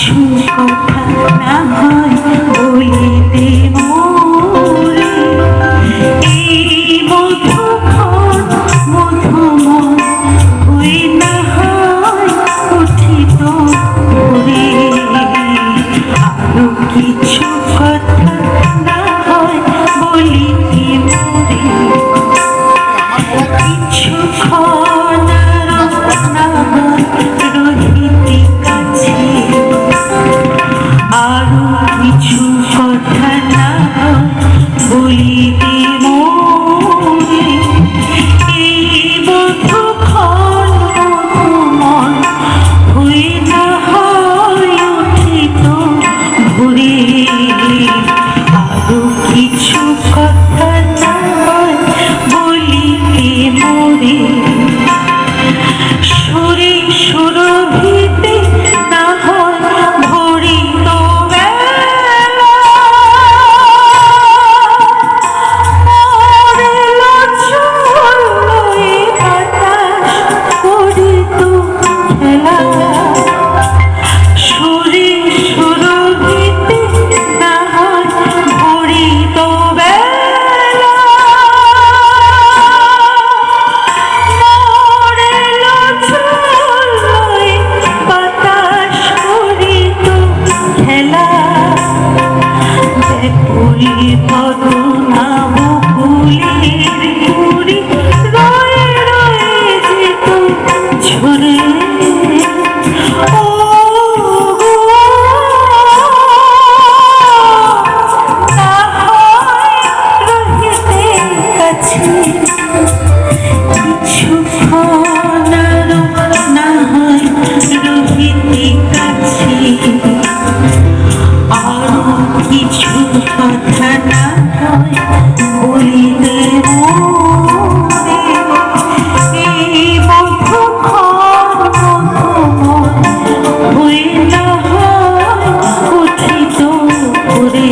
কিছু কথা না হয় বলিতে মোরে এই মধুক্ষণ মধুময় হই না হয় উঠিত ভোরে আরো কিছু কথা না হয় বলিতে মোরে কিছুক্ষণ না রহিতে কাছে আরো কিছু কথা না বলিতে মোরে এই মধুক্ষণ মধুময় হই না হয় উঠিত ভোরে আরো কিছু কথা না বলিতে মোরে সুরে সুরভিতে না হয় ভরিত বেলা মরেল চুলোয় বাতাস করিত খেলা সুরে সুরভিতে না হয় ভরিত বেলা মরেল চুলোয় বাতাস করিত খেলা ব্যাকুলি বদনা বকুলের কুড়ি রয়ে রয়ে যেত ঝরে ও গো না হয় রহিতে কাছে কিছুক্ষণ না হয় রহিতে কাছে আরো কিছু কথা না হয় বলিতে মোরে এই মধুক্ষণ মধুময় হই না হয় উঠিত ভোরে